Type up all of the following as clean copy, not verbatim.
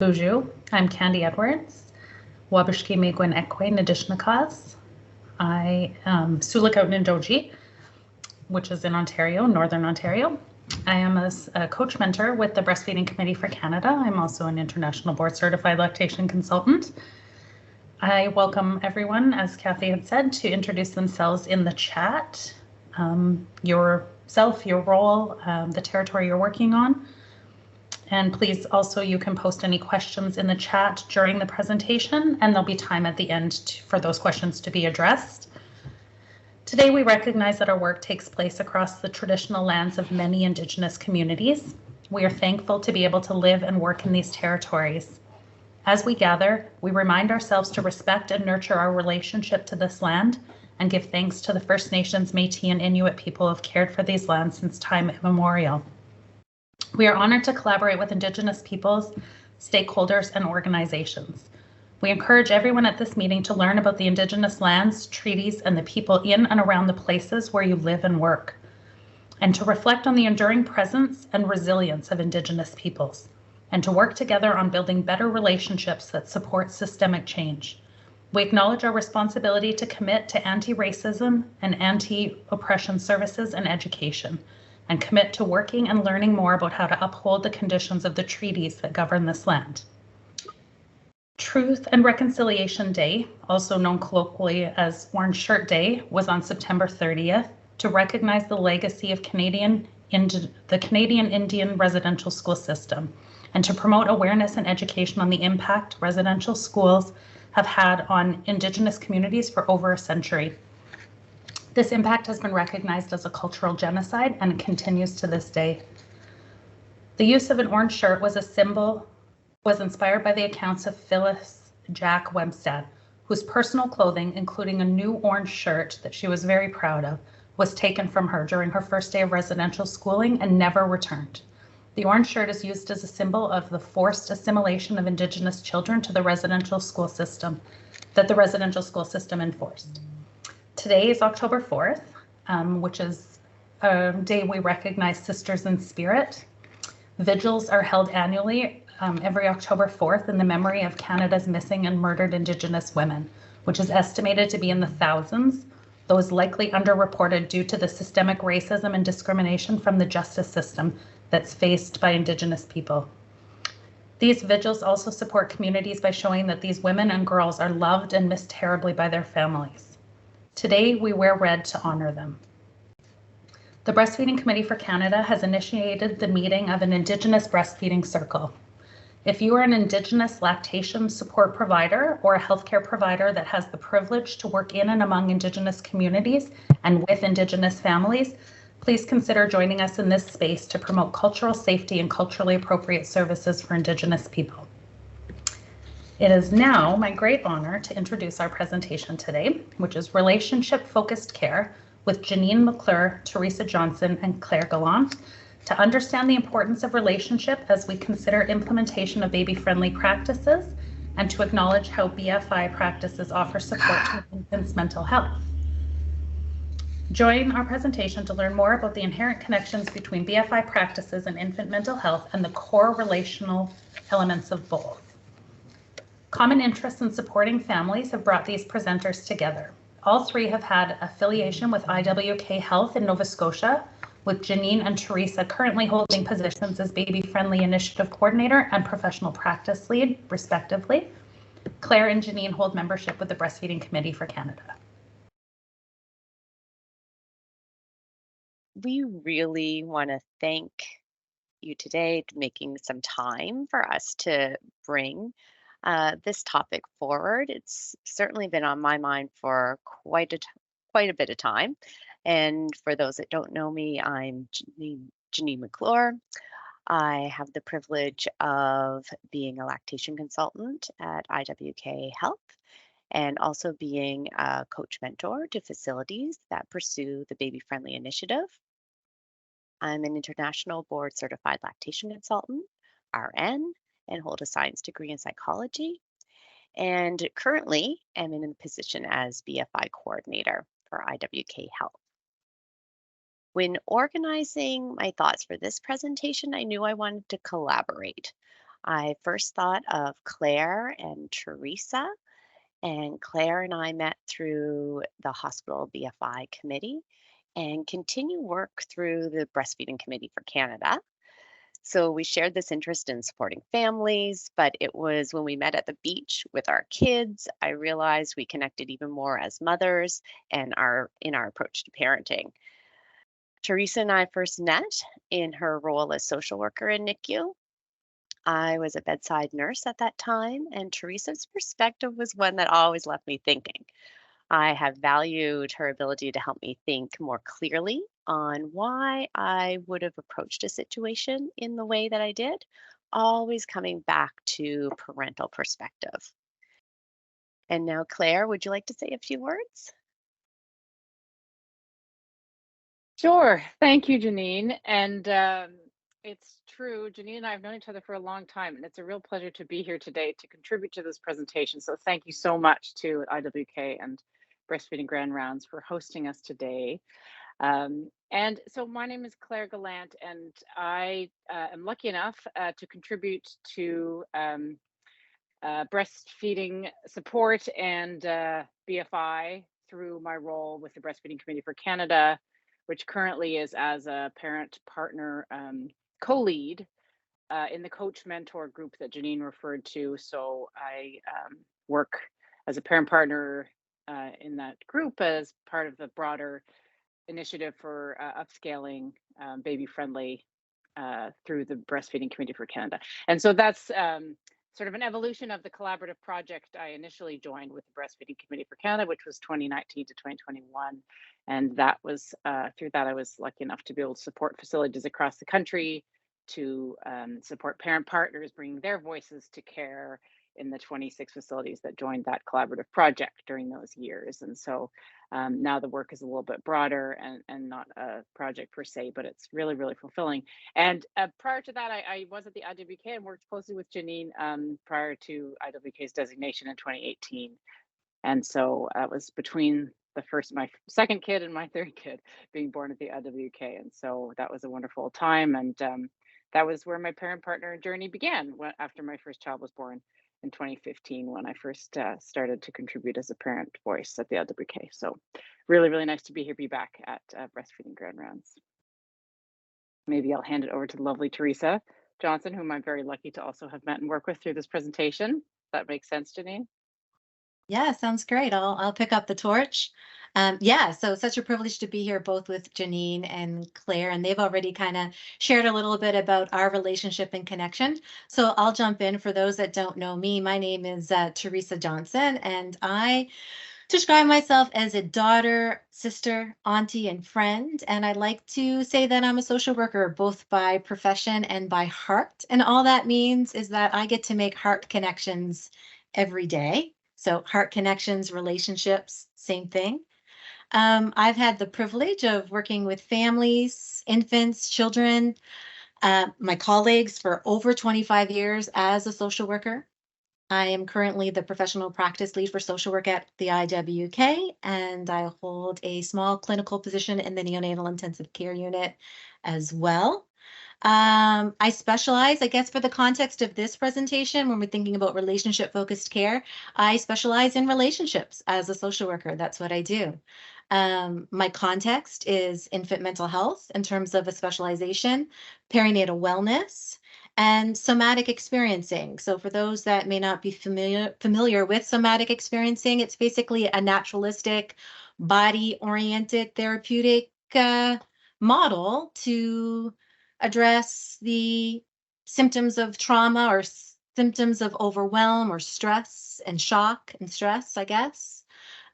Bonjour, I'm Candy Edwards. Wabishki Megwin Ekwe Nadishnakas. I am Sulikaut Nindoji, which is in Ontario, Northern Ontario. I am a coach mentor with the Breastfeeding Committee for Canada. I'm also an international board certified lactation consultant. I welcome everyone, as Kathy had said, to introduce themselves in the chat, yourself, your role, the territory you're working on. And please also, you can post any questions in the chat during the presentation, and there'll be time at the end for those questions to be addressed. Today, we recognize that our work takes place across the traditional lands of many Indigenous communities. We are thankful to be able to live and work in these territories. As we gather, we remind ourselves to respect and nurture our relationship to this land and give thanks to the First Nations, Métis, and Inuit people who have cared for these lands since time immemorial. We are honored to collaborate with Indigenous peoples, stakeholders, and organizations. We encourage everyone at this meeting to learn about the Indigenous lands, treaties, and the people in and around the places where you live and work, and to reflect on the enduring presence and resilience of Indigenous peoples, and to work together on building better relationships that support systemic change. We acknowledge our responsibility to commit to anti-racism and anti-oppression services and education, and commit to working and learning more about how to uphold the conditions of the treaties that govern this land. Truth and Reconciliation Day, also known colloquially as Orange Shirt Day, was on September 30th to recognize the legacy of the Canadian Indian residential school system and to promote awareness and education on the impact residential schools have had on Indigenous communities for over a century. This impact has been recognized as a cultural genocide and continues to this day. The use of an orange shirt was inspired by the accounts of Phyllis Jack Webstad, whose personal clothing, including a new orange shirt that she was very proud of, was taken from her during her first day of residential schooling and never returned. The orange shirt is used as a symbol of the forced assimilation of Indigenous children to the residential school system that the residential school system enforced. Today is October 4th, which is a day we recognize Sisters in Spirit. Vigils are held annually every October 4th in the memory of Canada's missing and murdered Indigenous women, which is estimated to be in the thousands, those likely underreported due to the systemic racism and discrimination from the justice system that's faced by Indigenous people. These vigils also support communities by showing that these women and girls are loved and missed terribly by their families. Today, we wear red to honor them. The Breastfeeding Committee for Canada has initiated the meeting of an Indigenous breastfeeding circle. If you are an Indigenous lactation support provider or a healthcare provider that has the privilege to work in and among Indigenous communities and with Indigenous families, please consider joining us in this space to promote cultural safety and culturally appropriate services for Indigenous people. It is now my great honor to introduce our presentation today, which is Relationship-Focused Care with Janine McClure, Teresa Johnson, and Claire Gallant, to understand the importance of relationship as we consider implementation of baby-friendly practices and to acknowledge how BFI practices offer support to infants' mental health. Join our presentation to learn more about the inherent connections between BFI practices and infant mental health and the core relational elements of both. Common interests in supporting families have brought these presenters together. All three have had affiliation with IWK Health in Nova Scotia, with Janine and Teresa currently holding positions as Baby Friendly Initiative Coordinator and Professional Practice Lead, respectively. Claire and Janine hold membership with the Breastfeeding Committee for Canada. We really want to thank you today for making some time for us to bring this topic forward. It's certainly been on my mind for quite a bit of time. And for those that don't know me, I'm Janine McClure. I have the privilege of being a lactation consultant at IWK Health and also being a coach mentor to facilities that pursue the Baby Friendly Initiative. I'm an international board certified lactation consultant, RN, and hold a science degree in psychology. And currently am in a position as BFI coordinator for IWK Health. When organizing my thoughts for this presentation, I knew I wanted to collaborate. I first thought of Claire and Teresa, and Claire and I met through the hospital BFI committee and continue work through the Breastfeeding Committee for Canada. So we shared this interest in supporting families, but it was when we met at the beach with our kids, I realized we connected even more as mothers and our approach to parenting. Teresa and I first met in her role as social worker in NICU. I was a bedside nurse at that time, and Teresa's perspective was one that always left me thinking. I have valued her ability to help me think more clearly on why I would have approached a situation in the way that I did, always coming back to parental perspective. And now, Claire, would you like to say a few words? Sure. Thank you, Janine. And it's true. Janine and I have known each other for a long time, and it's a real pleasure to be here today to contribute to this presentation. So thank you so much to IWK and Breastfeeding Grand Rounds for hosting us today. And so my name is Claire Gallant, and I am lucky enough to contribute to breastfeeding support and BFI through my role with the Breastfeeding Committee for Canada, which currently is as a parent partner co-lead in the coach mentor group that Janine referred to. So I work as a parent partner in that group as part of the broader initiative for upscaling baby friendly through the Breastfeeding Committee for Canada. And so that's sort of an evolution of the collaborative project I initially joined with the Breastfeeding Committee for Canada, which was 2019 to 2021. And that was through that I was lucky enough to be able to support facilities across the country, to support parent partners bringing their voices to care in the 26 facilities that joined that collaborative project during those years. And so now the work is a little bit broader and not a project per se, but it's really, really fulfilling. And prior to that, I was at the IWK and worked closely with Janine prior to IWK's designation in 2018. And so it was between my second kid and my third kid being born at the IWK. And so that was a wonderful time. And that was where my parent partner journey began after my first child was born in 2015, when I first started to contribute as a parent voice at the LWK. So really, really nice to be back at Breastfeeding Grand Rounds. Maybe I'll hand it over to the lovely Teresa Johnson, whom I'm very lucky to also have met and work with through this presentation. That makes sense, Janine? Yeah, sounds great. I'll pick up the torch. Yeah, so such a privilege to be here both with Janine and Claire, and they've already kind of shared a little bit about our relationship and connection. So I'll jump in. For those that don't know me, my name is Teresa Johnson, and I describe myself as a daughter, sister, auntie, and friend. And I like to say that I'm a social worker, both by profession and by heart. And all that means is that I get to make heart connections every day. So heart connections, relationships, same thing. I've had the privilege of working with families, infants, children, my colleagues for over 25 years as a social worker. I am currently the professional practice lead for social work at the IWK, and I hold a small clinical position in the neonatal intensive care unit as well. I specialize, I guess, for the context of this presentation, when we're thinking about relationship-focused care, I specialize in relationships as a social worker. That's what I do. My context is infant mental health in terms of a specialization, perinatal wellness, and somatic experiencing. So for those that may not be familiar with somatic experiencing, it's basically a naturalistic, body-oriented therapeutic model to address the symptoms of trauma or symptoms of overwhelm or stress and shock and stress, I guess.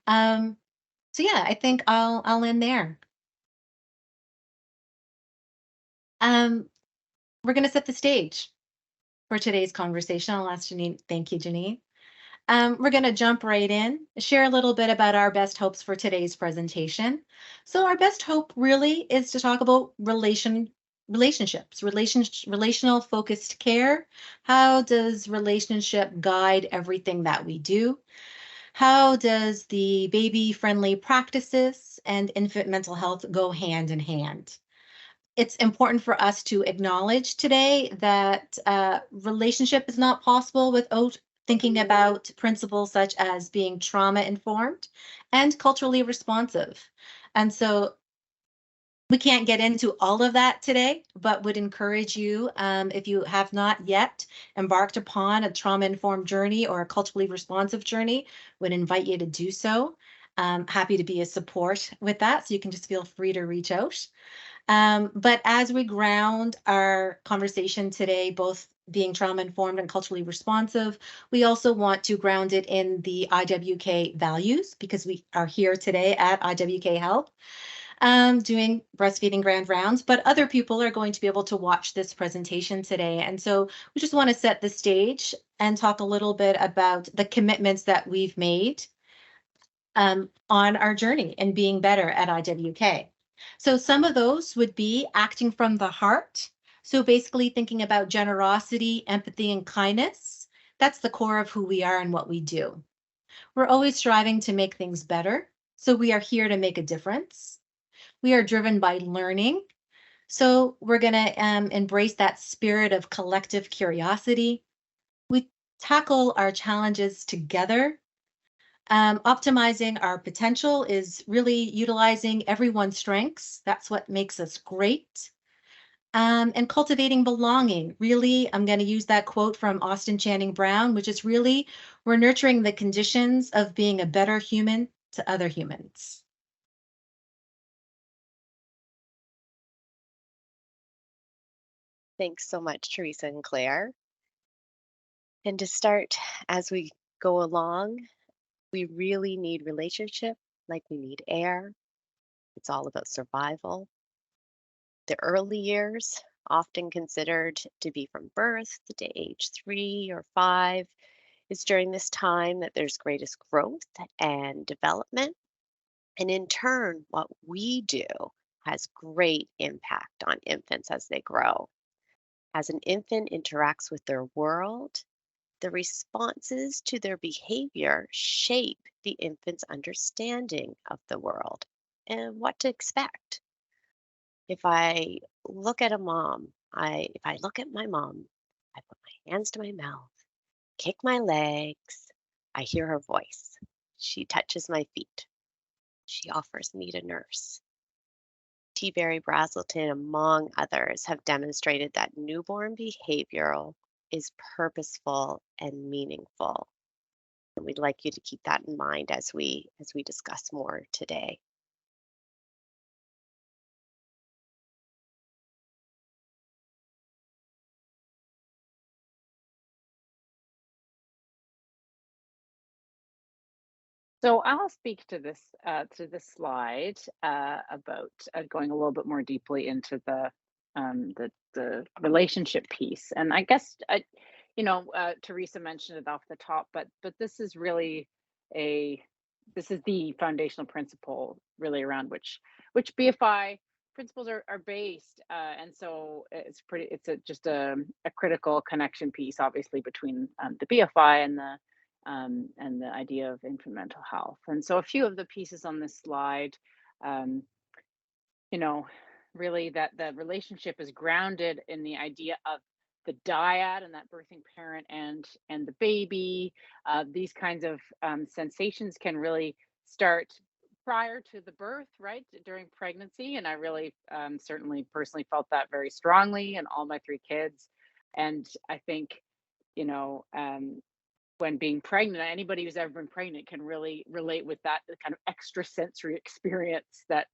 So yeah, I think I'll end there. We're going to set the stage for today's conversation. I'll ask Janine. Thank you, Janine. We're going to jump right in, share a little bit about our best hopes for today's presentation. So our best hope really is to talk about relationships, relational focused care. How does relationship guide everything that we do? How does the baby friendly practices and infant mental health go hand in hand? it's important for us to acknowledge today that relationship is not possible without thinking about principles such as being trauma informed and culturally responsive. And so we can't get into all of that today, but would encourage you, if you have not yet embarked upon a trauma-informed journey or a culturally responsive journey, would invite you to do so. Happy to be a support with that, so you can just feel free to reach out. But as we ground our conversation today, both being trauma-informed and culturally responsive, we also want to ground it in the IWK values, because we are here today at IWK Health, doing breastfeeding grand rounds, but other people are going to be able to watch this presentation today. And so we just want to set the stage and talk a little bit about the commitments that we've made on our journey and being better at IWK. So some of those would be acting from the heart. So basically thinking about generosity, empathy, and kindness. That's the core of who we are and what we do. We're always striving to make things better. So we are here to make a difference. We are driven by learning. So we're going to embrace that spirit of collective curiosity. We tackle our challenges together. Optimizing our potential is really utilizing everyone's strengths. That's what makes us great. And cultivating belonging. Really, I'm going to use that quote from Austin Channing Brown, which is really, we're nurturing the conditions of being a better human to other humans. Thanks so much, Teresa and Claire. And to start, as we go along, we really need relationship like we need air. It's all about survival. The early years, often considered to be from birth to age 3 or 5, is during this time that there's greatest growth and development. And in turn, what we do has great impact on infants as they grow. As an infant interacts with their world, the responses to their behavior shape the infant's understanding of the world and what to expect. If I look at a mom, if I look at my mom, I put my hands to my mouth, kick my legs, I hear her voice. She touches my feet. She offers me to nurse. T. Barry Brazelton, among others, have demonstrated that newborn behavioral is purposeful and meaningful. And we'd like you to keep that in mind as we discuss more today. So I'll speak to this slide about going a little bit more deeply into the relationship piece. And I guess Teresa mentioned it off the top, but this is really this is the foundational principle really around which BFI principles are based. And so it's just a critical connection piece, obviously, between the BFI and the idea of infant mental health. And so a few of the pieces on this slide, really that the relationship is grounded in the idea of the dyad and that birthing parent and the baby. These kinds of sensations can really start prior to the birth, right, during pregnancy. And I really certainly personally felt that very strongly in all my 3 kids. And I think, when being pregnant, anybody who's ever been pregnant can really relate with that kind of extra sensory experience that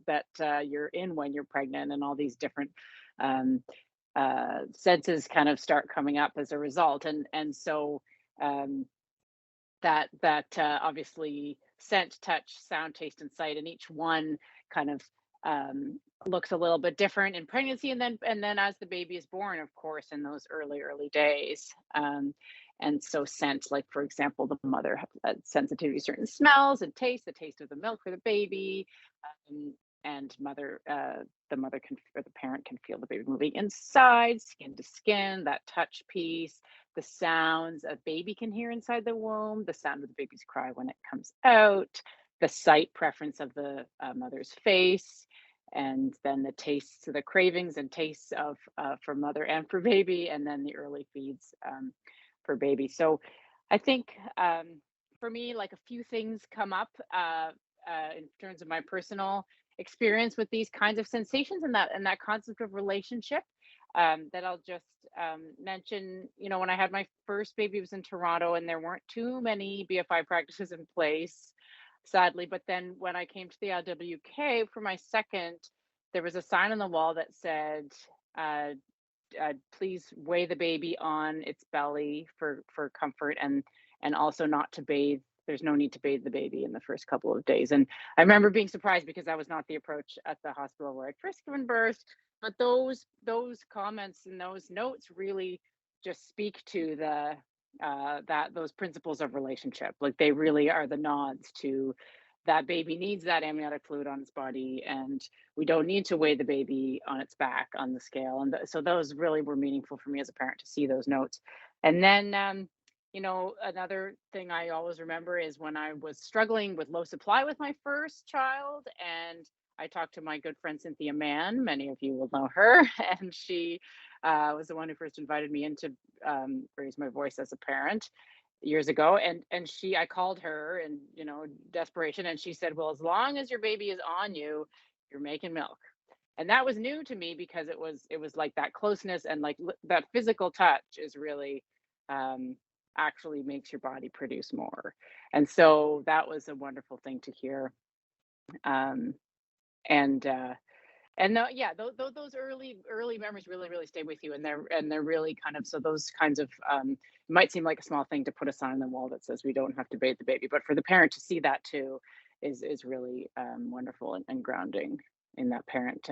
you're in when you're pregnant, and all these different senses kind of start coming up as a result. And so that obviously scent, touch, sound, taste, and sight, and each one kind of looks a little bit different in pregnancy, and then as the baby is born, of course, in those early days. And so scent, like for example, the mother has a sensitivity to certain smells and taste, the taste of the milk for the baby, and the mother can, or the parent can feel the baby moving inside, skin to skin, that touch piece, the sounds a baby can hear inside the womb, the sound of the baby's cry when it comes out, the sight preference of the mother's face, and then the tastes, the cravings and tastes of for mother and for baby, and then the early feeds for baby. So I think for me, like a few things come up in terms of my personal experience with these kinds of sensations and that concept of relationship that I'll just mention. You know, when I had my first baby, it was in Toronto, and there weren't too many BFI practices in place, sadly. But then when I came to the LWK for my second, there was a sign on the wall that said, uh, please weigh the baby on its belly for comfort, and also not to bathe. There's no need to bathe the baby in the first couple of days. And I remember being surprised because that was not the approach at the hospital where I'd first given birth. But those comments and those notes really just speak to the that those principles of relationship. Like they really are the nods to that baby needs that amniotic fluid on its body, and we don't need to weigh the baby on its back on the scale. And so those really were meaningful for me as a parent to see those notes. And then you know, another thing I always remember is when I was struggling with low supply with my first child, and I talked to my good friend Cynthia Mann. Many of you will know her, and she was the one who first invited me in to raise my voice as a parent years ago. And I called her in, you know, desperation, and she said, well, as long as your baby is on you, you're making milk. And that was new to me because it was like that closeness, and like that physical touch is really actually makes your body produce more. And so that was a wonderful thing to hear. um and yeah, those early memories really stay with you, and they're really kind of, so those kinds of it might seem like a small thing to put a sign on the wall that says we don't have to bathe the baby, but for the parent to see that too is really wonderful and grounding in that parent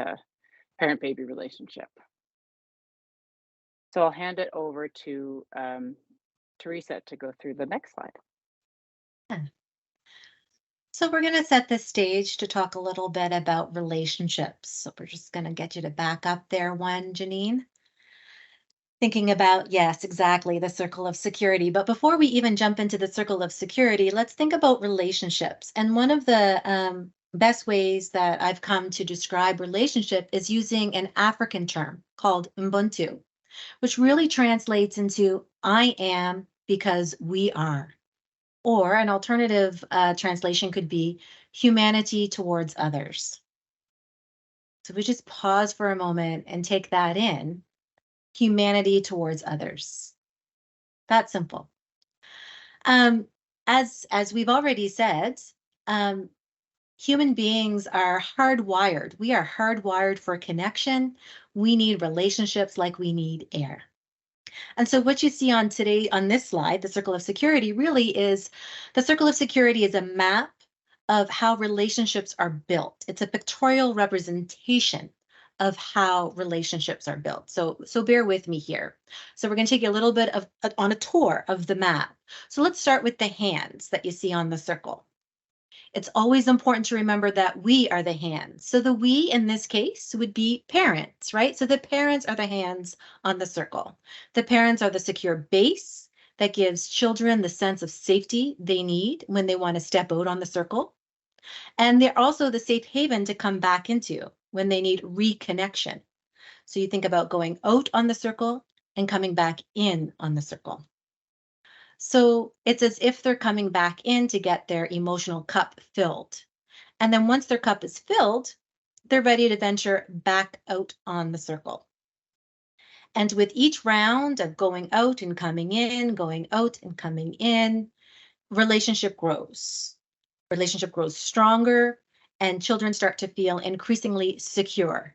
baby relationship. So I'll hand it over to Teresa to go through the next slide. Yeah. So we're going to set the stage to talk a little bit about relationships. So we're just going to get you to back up there one, Janine. Thinking about, yes, exactly, the circle of security. But before we even jump into the circle of security, let's think about relationships. And one of the best ways that I've come to describe relationship is using an African term called Ubuntu, which really translates into I am because we are. Or an alternative translation could be humanity towards others. So we just pause for a moment and take that in. Humanity towards others. That simple. As we've already said, human beings are hardwired. We are hardwired for connection. We need relationships like we need air. And so what you see on this slide, the circle of security, really is the circle of security is a map of how relationships are built. It's a pictorial representation of how relationships are built. So bear with me here. So we're going to take you a little bit on a tour of the map. So let's start with the hands that you see on the circle. It's always important to remember that we are the hands. So the we in this case would be parents, right? So the parents are the hands on the circle. The parents are the secure base that gives children the sense of safety they need when they want to step out on the circle. And they're also the safe haven to come back into when they need reconnection. So you think about going out on the circle and coming back in on the circle. So it's as if they're coming back in to get their emotional cup filled. And then once their cup is filled, they're ready to venture back out on the circle. And with each round of going out and coming in, going out and coming in, relationship grows. Relationship grows stronger, and children start to feel increasingly secure.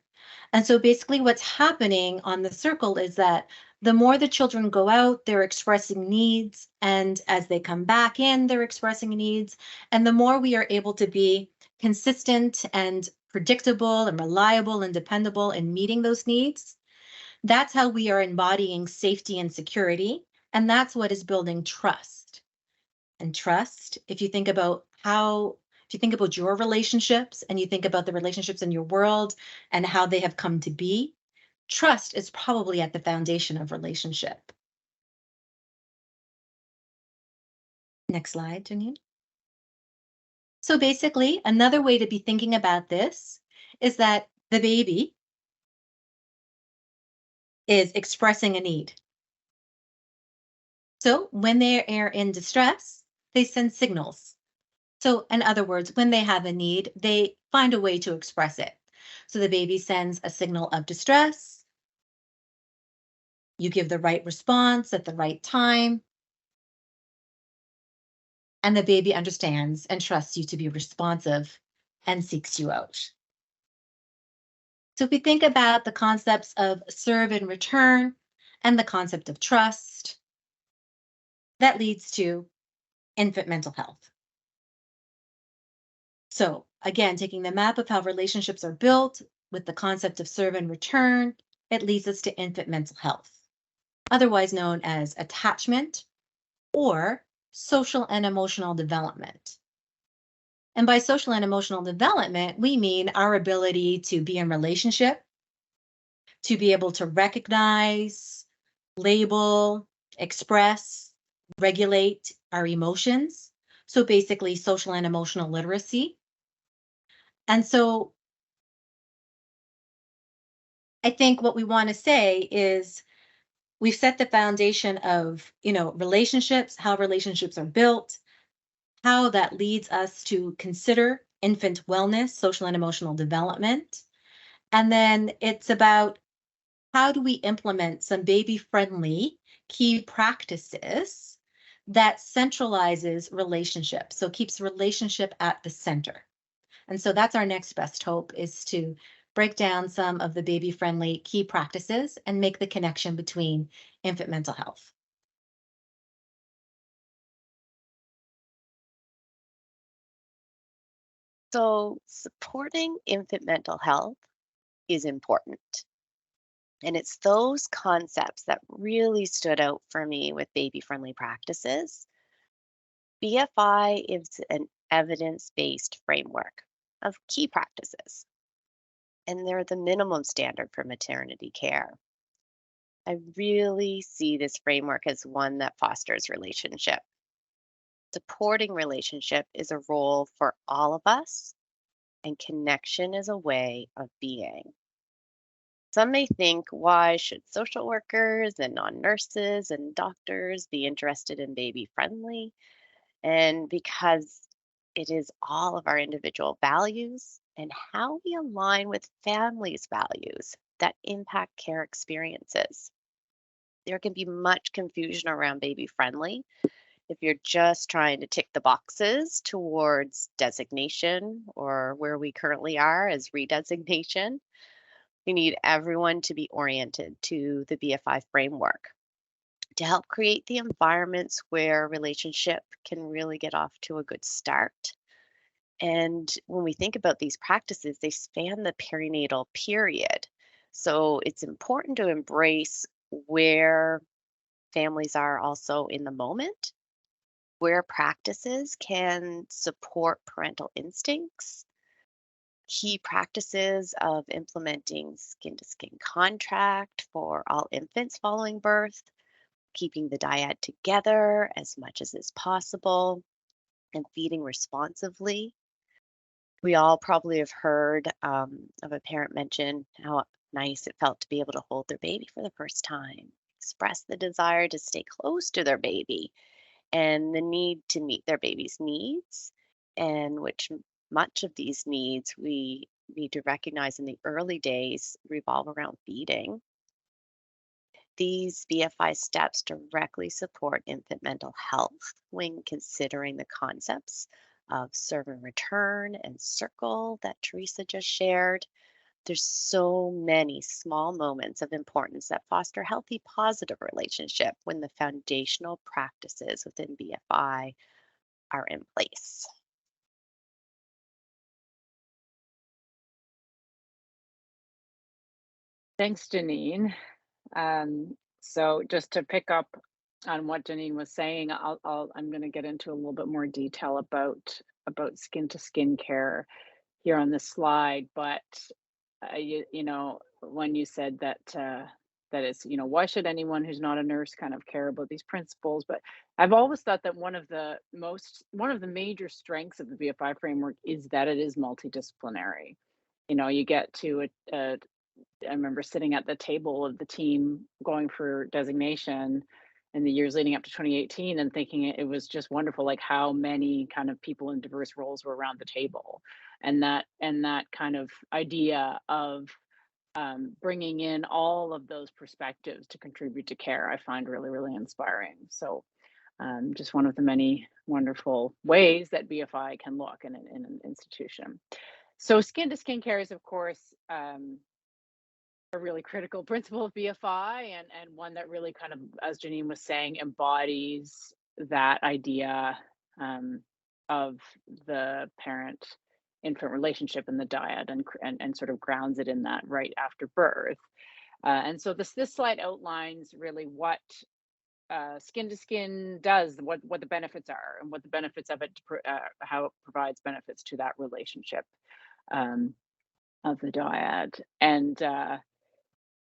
And so basically what's happening on the circle is that the more the children go out, they're expressing needs. And as they come back in, they're expressing needs. And the more we are able to be consistent and predictable and reliable and dependable in meeting those needs, that's how we are embodying safety and security. And that's what is building trust. And trust, if you think about your relationships and you think about the relationships in your world and how they have come to be, trust is probably at the foundation of relationship. Next slide, Janine. So basically, another way to be thinking about this is that the baby is expressing a need. So when they are in distress, they send signals. So, in other words, when they have a need, they find a way to express it. So the baby sends a signal of distress. You give the right response at the right time. And the baby understands and trusts you to be responsive and seeks you out. So if we think about the concepts of serve and return and the concept of trust, that leads to infant mental health. So again, taking the map of how relationships are built with the concept of serve and return, it leads us to infant mental health, otherwise known as attachment or social and emotional development. And by social and emotional development, we mean our ability to be in relationship, to be able to recognize, label, express, regulate our emotions. So basically, social and emotional literacy. And so I think what we want to say is we've set the foundation of, relationships, how relationships are built, how that leads us to consider infant wellness, social and emotional development. And then it's about how do we implement some baby friendly key practices that centralizes relationship, so keeps relationship at the center. And so that's our next best hope, is to break down some of the baby friendly key practices and make the connection between infant mental health. So, supporting infant mental health is important. And it's those concepts that really stood out for me with baby friendly practices. BFI is an evidence based framework of key practices, and they're the minimum standard for maternity care. I really see this framework as one that fosters relationship. Supporting relationship is a role for all of us, and connection is a way of being. Some may think, why should social workers and non nurses and doctors be interested in baby friendly? And because it is all of our individual values and how we align with families' values that impact care experiences. There can be much confusion around baby friendly if you're just trying to tick the boxes towards designation or where we currently are as redesignation. We need everyone to be oriented to the BFI framework to help create the environments where relationship can really get off to a good start. And when we think about these practices, they span the perinatal period. So it's important to embrace where families are also in the moment, where practices can support parental instincts, key practices of implementing skin to skin contact for all infants following birth, keeping the dyad together as much as is possible, and feeding responsively. We all probably have heard of a parent mention how nice it felt to be able to hold their baby for the first time, express the desire to stay close to their baby, and the need to meet their baby's needs, and which much of these needs we need to recognize in the early days revolve around feeding. These BFI steps directly support infant mental health when considering the concepts of serve and return and circle that Teresa just shared. There's so many small moments of importance that foster healthy, positive relationship when the foundational practices within BFI are in place. Thanks, Janine. So just to pick up on what Janine was saying, I'm going to get into a little bit more detail about skin to skin care here on this slide. But when you said that that is, why should anyone who's not a nurse kind of care about these principles? But I've always thought that one of the major strengths of the BFI framework is that it is multidisciplinary. you get to I remember sitting at the table of the team going for designation in the years leading up to 2018 and thinking it was just wonderful, like how many kind of people in diverse roles were around the table, and that kind of idea of bringing in all of those perspectives to contribute to care, I find really, really inspiring. So just one of the many wonderful ways that BFI can look in an institution. So skin to skin care is, of course, a really critical principle of BFI, and one that really kind of, as Janine was saying, embodies that idea of the parent infant relationship in the dyad, and sort of grounds it in that right after birth. And so this slide outlines really what skin to skin does, what the benefits are, and what the benefits of it, how it provides benefits to that relationship of the dyad. And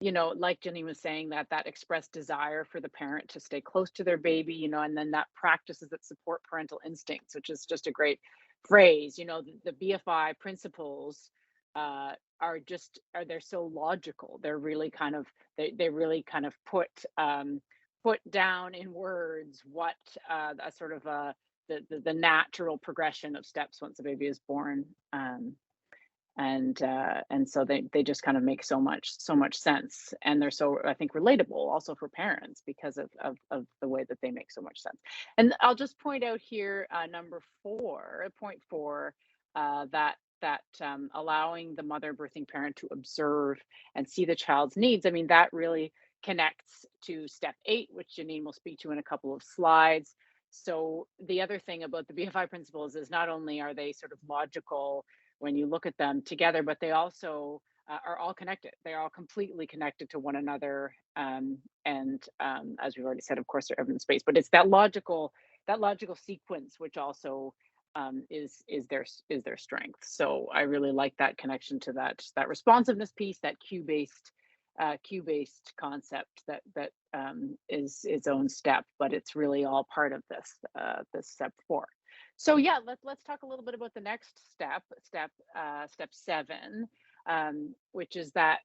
like Janine was saying, that expressed desire for the parent to stay close to their baby, and then that practices that support parental instincts, which is just a great phrase. The BFI principles they're so logical. They're really kind of they really kind of put down in words what a sort of the natural progression of steps once a baby is born. And so they just kind of make so much sense, and they're so, I think, relatable also for parents because of the way that they make so much sense. And I'll just point out here point 4, that allowing the mother birthing parent to observe and see the child's needs. I mean, that really connects to step 8, which Janine will speak to in a couple of slides. So the other thing about the BFI principles is not only are they sort of logical when you look at them together, but they also are all connected. They are all completely connected to one another. And as we've already said, of course, they're evidence-based, but it's that logical sequence which also is their strength. So I really like that connection to that responsiveness piece, that cue-based concept that is its own step, but it's really all part of this step 4. So yeah, let's talk a little bit about the next step 7, which is that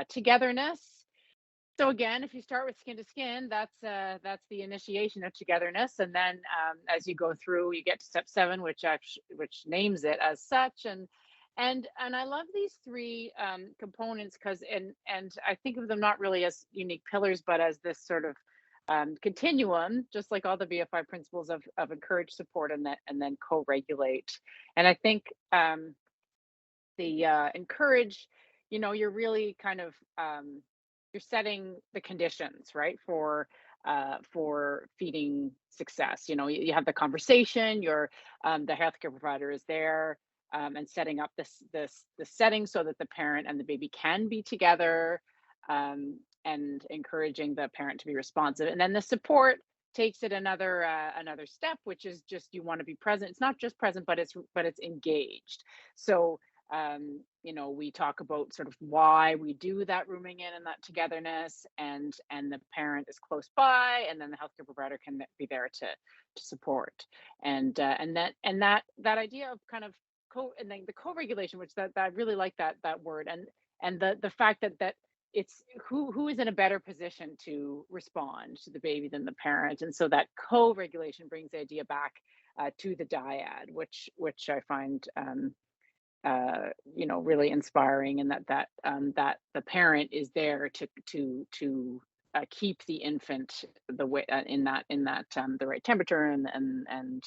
togetherness. So again, if you start with skin to skin, that's the initiation of togetherness, and then as you go through, you get to step 7, which names it as such. And I love these 3 components because and I think of them not really as unique pillars, but as this sort of continuum, just like all the BFI principles of encourage, support, and then co-regulate. And I think the encourage, you're really kind of you're setting the conditions, right, for feeding success. You have the conversation. The healthcare provider is there and setting up the setting so that the parent and the baby can be together. And encouraging the parent to be responsive, and then the support takes it another step, which is just you want to be present. It's not just present, but it's engaged. So we talk about sort of why we do that rooming in and that togetherness, and the parent is close by, and then the healthcare provider can be there to support, and that idea of kind of and then the co-regulation, which that I really like that word, and the fact that it's who is in a better position to respond to the baby than the parent. And so that co-regulation brings the idea back to the dyad, which I find really inspiring, and that the parent is there to keep the infant the way in that the right temperature and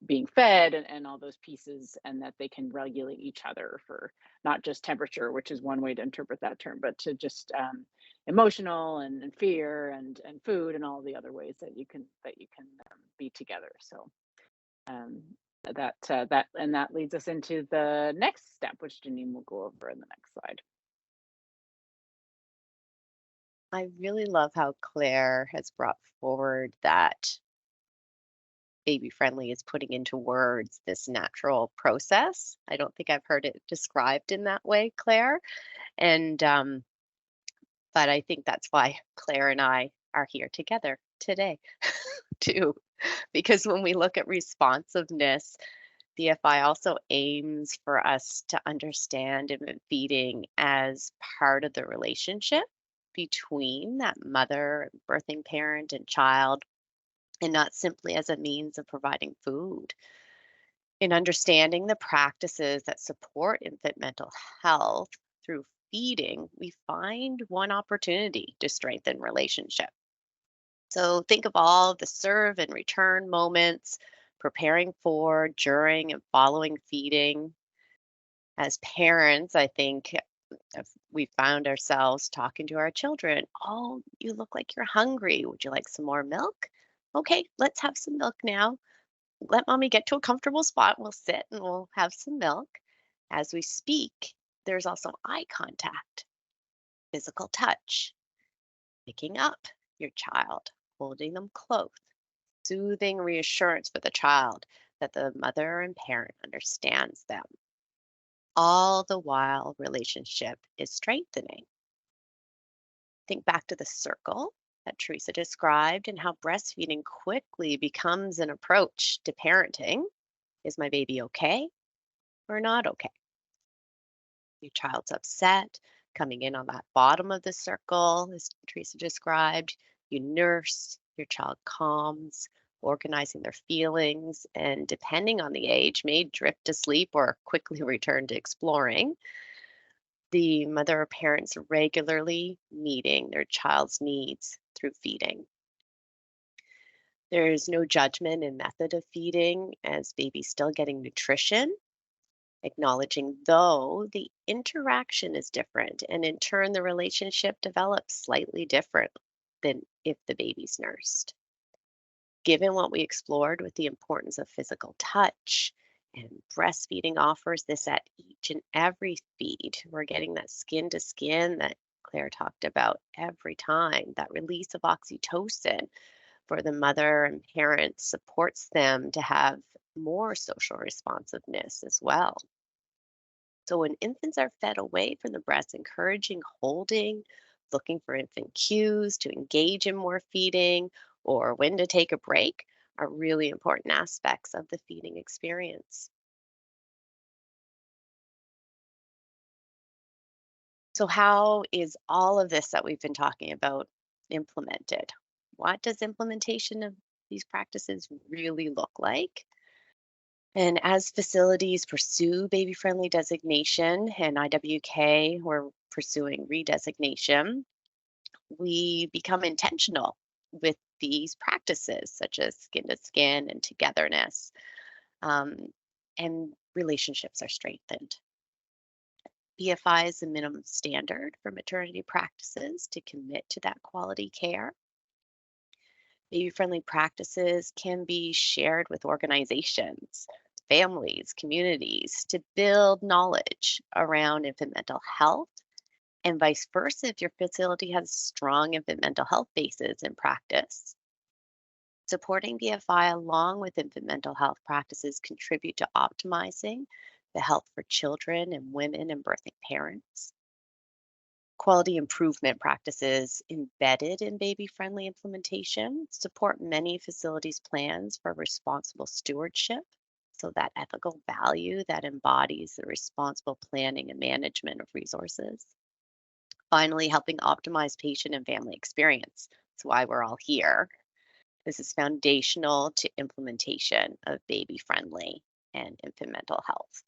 being fed and all those pieces, and that they can regulate each other for not just temperature, which is one way to interpret that term, but to just emotional and fear and food and all the other ways that you can be together. So that leads us into the next step, which Janine will go over in the next slide. I really love how Claire has brought forward that Baby Friendly is putting into words this natural process. I don't think I've heard it described in that way, Claire. And but I think that's why Claire and I are here together today too, because when we look at responsiveness, BFI also aims for us to understand infant feeding as part of the relationship between that mother, birthing parent, and child, and not simply as a means of providing food. In understanding the practices that support infant mental health through feeding, we find one opportunity to strengthen relationship. So think of all the serve and return moments, preparing for, during, and following feeding. As parents, I think if we found ourselves talking to our children, oh, you look like you're hungry. Would you like some more milk? Okay, let's have some milk now. Let mommy get to a comfortable spot. We'll sit and we'll have some milk. As we speak, there's also eye contact, physical touch, picking up your child, holding them close, soothing reassurance for the child that the mother and parent understands them. All the while, relationship is strengthening. Think back to the circle that Teresa described and how breastfeeding quickly becomes an approach to parenting. Is my baby okay or not okay? Your child's upset, coming in on that bottom of the circle, as Teresa described. You nurse, your child calms, organizing their feelings, and depending on the age, may drift to sleep or quickly return to exploring. The mother or parents regularly meeting their child's needs through feeding. There is no judgment in method of feeding as baby's still getting nutrition, acknowledging though the interaction is different and in turn the relationship develops slightly different than if the baby's nursed. Given what we explored with the importance of physical touch, and breastfeeding offers this at each and every feed, we're getting that skin to skin that Claire talked about every time. That release of oxytocin for the mother and parent supports them to have more social responsiveness as well. So when infants are fed away from the breast, encouraging holding, looking for infant cues to engage in more feeding, or when to take a break are really important aspects of the feeding experience. So how is all of this that we've been talking about implemented? What does implementation of these practices really look like? And as facilities pursue baby-friendly designation and IWK, we're pursuing redesignation, we become intentional with these practices, such as skin to skin and togetherness, and relationships are strengthened. BFI is the minimum standard for maternity practices to commit to that quality care. Baby-friendly practices can be shared with organizations, families, communities to build knowledge around infant mental health, and vice versa if your facility has strong infant mental health bases in practice. Supporting BFI along with infant mental health practices contribute to optimizing the health for children and women and birthing parents. Quality improvement practices embedded in baby-friendly implementation support many facilities' plans for responsible stewardship, so that ethical value that embodies the responsible planning and management of resources. Finally, helping optimize patient and family experience. That's why we're all here. This is foundational to implementation of baby-friendly and infant mental health.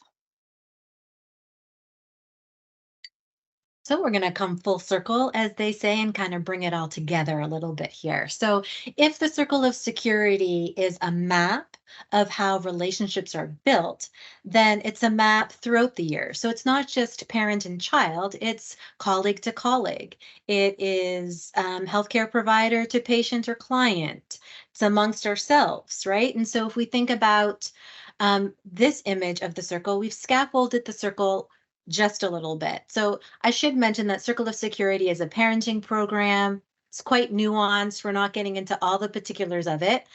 So we're going to come full circle, as they say, and kind of bring it all together a little bit here. So if the circle of security is a map of how relationships are built, then it's a map throughout the year. So it's not just parent and child, it's colleague to colleague. It is healthcare provider to patient or client. It's amongst ourselves, right? And so if we think about this image of the circle, we've scaffolded the circle just a little bit. So I should mention that Circle of Security is a parenting program. It's quite nuanced. We're not getting into all the particulars of it.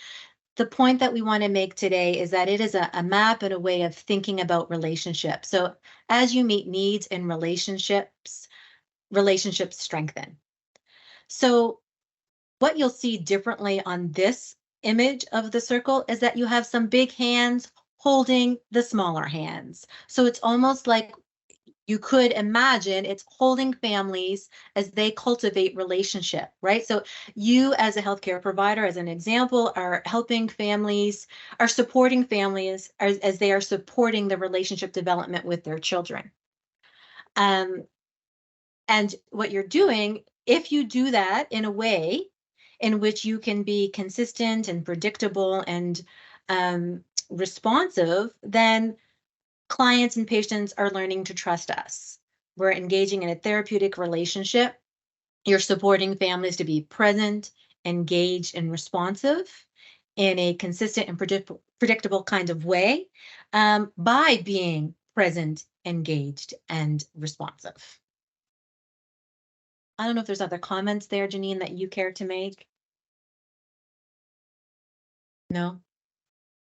The point that we want to make today is that it is a map and a way of thinking about relationships. So as you meet needs in relationships, relationships strengthen. So what you'll see differently on this image of the circle is that you have some big hands holding the smaller hands. So it's almost like you could imagine it's holding families as they cultivate relationship, right? So you as a healthcare provider, as an example, are helping families, are supporting families as they are supporting the relationship development with their children. And what you're doing, if you do that in a way in which you can be consistent and predictable and responsive, then clients and patients are learning to trust us. We're engaging in a therapeutic relationship. You're supporting families to be present, engaged, and responsive in a consistent and predictable kind of way by being present, engaged, and responsive. I don't know if there's other comments there, Janine, that you care to make. No?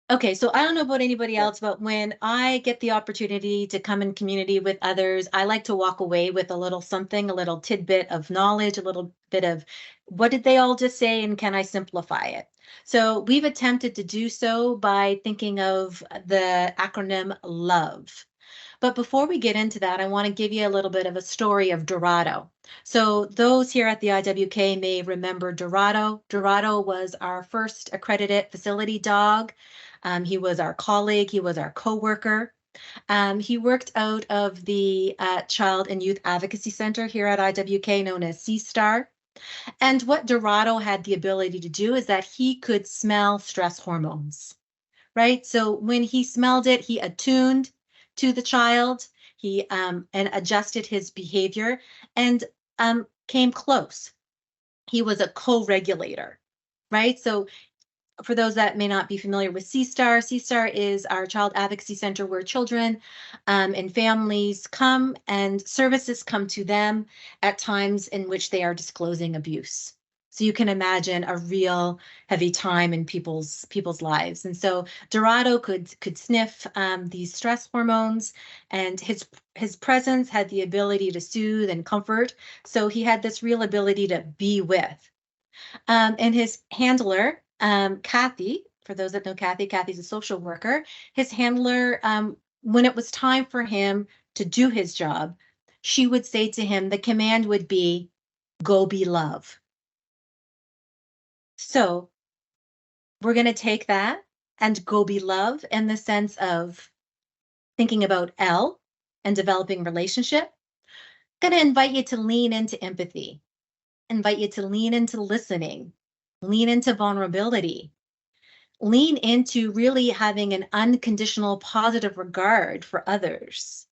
Okay, so I don't know about anybody else, but when I get the opportunity to come in community with others, I like to walk away with a little something, a little tidbit of knowledge, a little bit of what did they all just say and can I simplify it? So we've attempted to do so by thinking of the acronym LOVE. But before we get into that, I want to give you a little bit of a story of Dorado. So those here at the IWK may remember Dorado. Dorado was our first accredited facility dog. He was our colleague, he was our co-worker. He worked out of the Child and Youth Advocacy Center here at IWK, known as C-STAR. And what Dorado had the ability to do is that he could smell stress hormones, right? So when he smelled it, he attuned to the child, he and adjusted his behavior and came close. He was a co-regulator, right? So for those that may not be familiar with C-STAR, C-STAR is our child advocacy center where children and families come and services come to them at times in which they are disclosing abuse. So you can imagine a real heavy time in people's lives. And so Dorado could sniff these stress hormones, and his presence had the ability to soothe and comfort. So he had this real ability to be with. And his handler, Kathy, for those that know Kathy, Kathy's a social worker. His handler, when it was time for him to do his job, she would say to him, the command would be, go be love. So we're going to take that and go be love in the sense of thinking about L and developing relationship. I'm going to invite you to lean into empathy, invite you to lean into listening, lean into vulnerability, lean into really having an unconditional positive regard for others.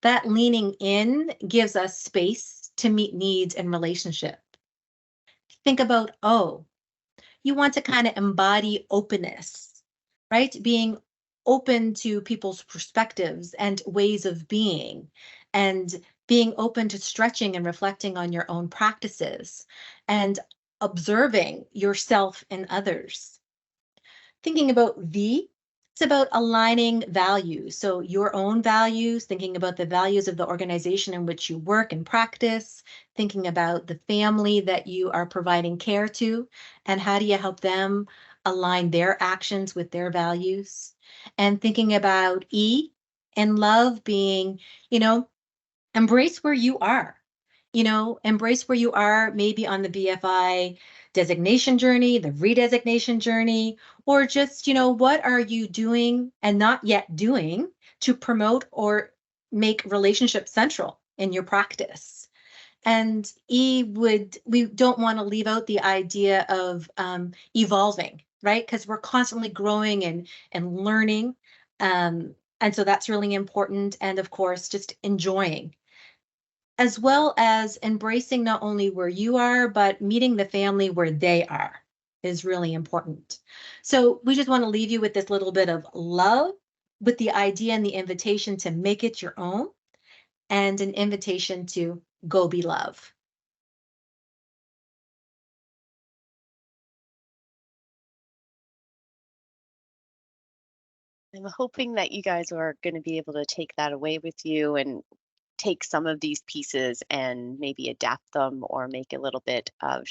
That leaning in gives us space to meet needs in relationship. Think about O. You want to kind of embody openness, right? Being open to people's perspectives and ways of being, and being open to stretching and reflecting on your own practices and observing yourself and others. Thinking about V, it's about aligning values. So your own values, thinking about the values of the organization in which you work and practice, thinking about the family that you are providing care to, and how do you help them align their actions with their values. And thinking about E and love being, embrace where you are. Embrace where you are, maybe on the BFI designation journey, the redesignation journey, or just, what are you doing and not yet doing to promote or make relationships central in your practice. And we don't want to leave out the idea of evolving, right? Because we're constantly growing and learning. And so that's really important. And of course, just enjoying, as well as embracing not only where you are, but meeting the family where they are is really important. So we just want to leave you with this little bit of love, with the idea and the invitation to make it your own, and an invitation to go be love. I'm hoping that you guys are going to be able to take that away with you and take some of these pieces and maybe adapt them or make a little bit of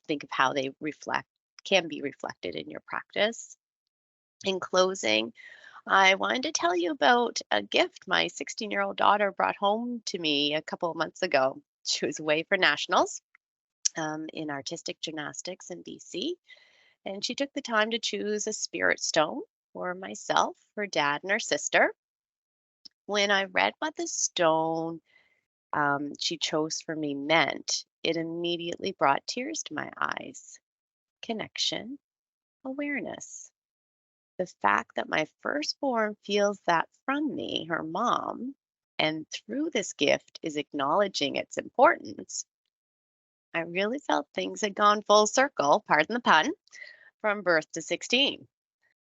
think of how they can be reflected in your practice. In closing, I wanted to tell you about a gift my 16-year-old daughter brought home to me a couple of months ago. She was away for nationals in artistic gymnastics in BC, and she took the time to choose a spirit stone for myself, her dad, and her sister. When I read what the stone she chose for me meant, it immediately brought tears to my eyes. Connection, awareness. The fact that my firstborn feels that from me, her mom, and through this gift is acknowledging its importance, I really felt things had gone full circle, pardon the pun, from birth to 16.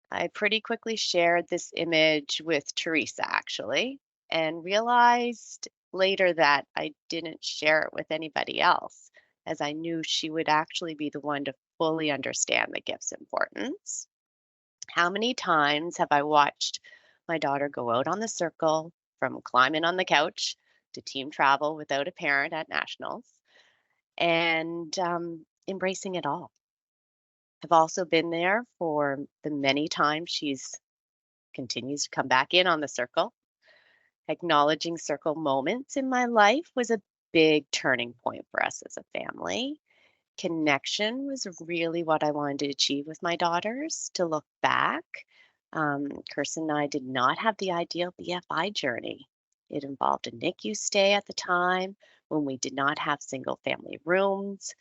I pretty quickly shared this image with Teresa, actually, and realized later that I didn't share it with anybody else, as I knew she would actually be the one to fully understand the gift's importance. How many times have I watched my daughter go out on the circle, from climbing on the couch to team travel without a parent at nationals, and embracing it all? I've also been there for the many times she's continues to come back in on the circle. Acknowledging circle moments in my life was a big turning point for us as a family. Connection was really what I wanted to achieve with my daughters. To look back, Kirsten and I did not have the ideal BFI journey. It involved a NICU stay at the time when we did not have single family rooms,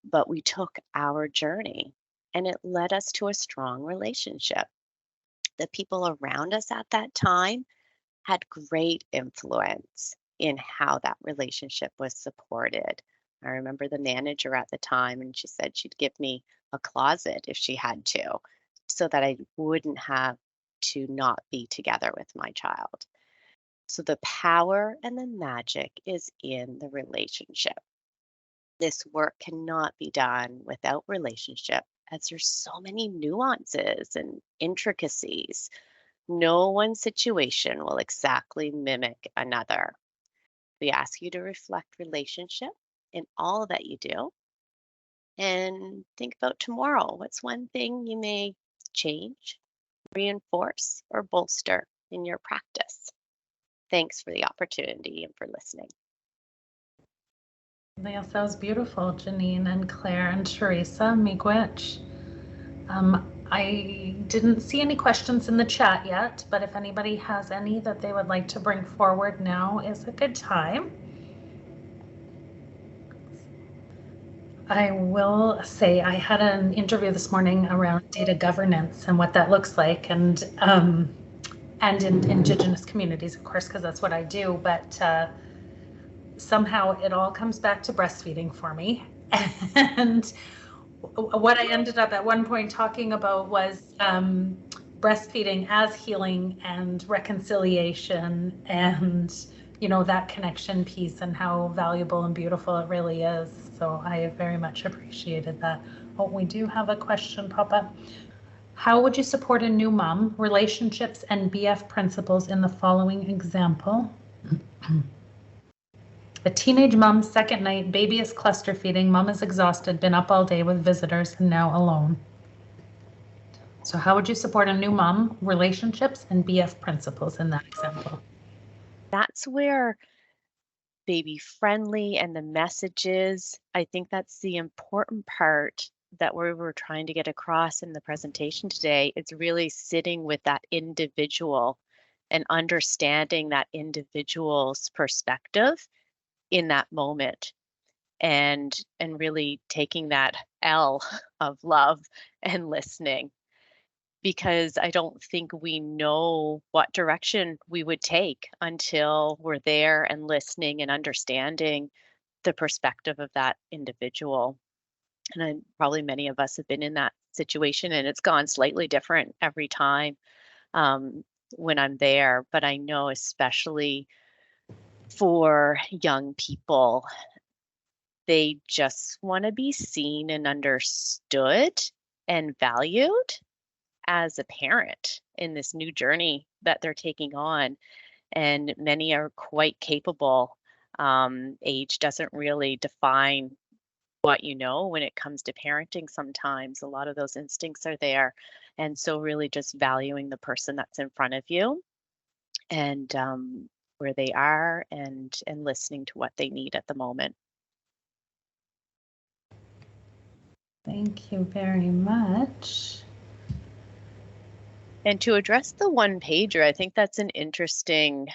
but we took our journey and it led us to a strong relationship. The people around us at that time had great influence in how that relationship was supported. I remember the manager at the time, and she said she'd give me a closet if she had to, so that I wouldn't have to not be together with my child. So the power and the magic is in the relationship. This work cannot be done without relationship, as there's so many nuances and intricacies. No one situation will exactly mimic another. We ask you to reflect relationship in all that you do and think about tomorrow. What's one thing you may change, reinforce, or bolster in your practice? Thanks for the opportunity and for listening. Yes, that was beautiful, Janine and Claire and Teresa. Miigwech. I didn't see any questions in the chat yet, but if anybody has any that they would like to bring forward, now is a good time. I will say I had an interview this morning around data governance and what that looks like, and in Indigenous communities, of course, because that's what I do. But somehow it all comes back to breastfeeding for me. And what I ended up at one point talking about was breastfeeding as healing and reconciliation, and that connection piece and how valuable and beautiful it really is. So I very much appreciated that. Oh, we do have a question pop up. How would you support a new mom, relationships and BF principles in the following example? A teenage mom, second night, baby is cluster feeding, mom is exhausted, been up all day with visitors, and now alone. So how would you support a new mom, relationships, and BF principles in that example? That's where baby friendly and the messages, I think that's the important part that we were trying to get across in the presentation today. It's really sitting with that individual and understanding that individual's perspective in that moment, and really taking that L of love and listening, because I don't think we know what direction we would take until we're there and listening and understanding the perspective of that individual. And probably many of us have been in that situation, and it's gone slightly different every time when I'm there. But I know, especially for young people, they just want to be seen and understood and valued as a parent in this new journey that they're taking on. And many are quite capable. Age doesn't really define what you know when it comes to parenting sometimes. A lot of those instincts are there. And so really just valuing the person that's in front of you and where they are and listening to what they need at the moment. Thank you very much. And to address the one pager, I think that's an interesting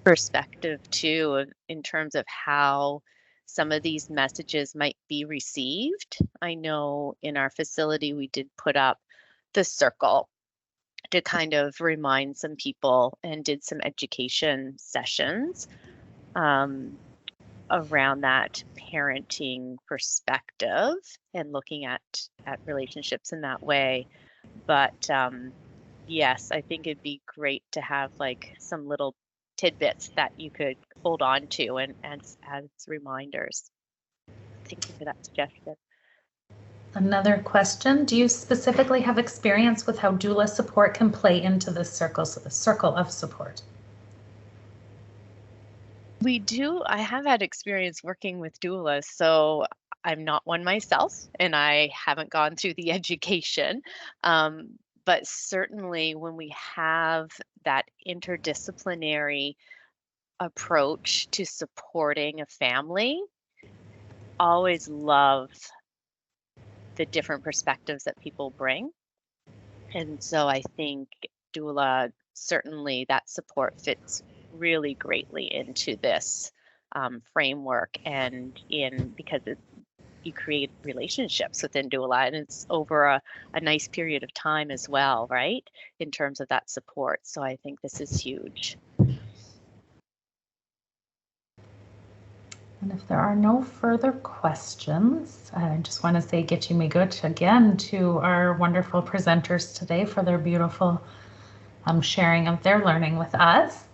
perspective too, in terms of how some of these messages might be received. I know in our facility, we did put up the circle to kind of remind some people and did some education sessions around that parenting perspective and looking at relationships in that way. But yes, I think it'd be great to have like some little tidbits that you could hold on to and as reminders. Thank you for that suggestion. Another question, do you specifically have experience with how doula support can play into this circle of support? We do. I have had experience working with doulas, so I'm not one myself, and I haven't gone through the education. But certainly when we have that interdisciplinary approach to supporting a family, always love the different perspectives that people bring. And so I think doula, certainly that support fits really greatly into this framework and because you create relationships within doula and it's over a nice period of time as well, right? In terms of that support. So I think this is huge. And if there are no further questions, I just want to say Gitchi Migut again to our wonderful presenters today for their beautiful sharing of their learning with us.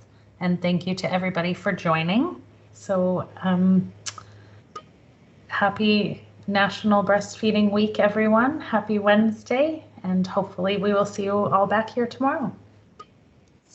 And thank you to everybody for joining. So happy National Breastfeeding Week, everyone. Happy Wednesday. And hopefully we will see you all back here tomorrow.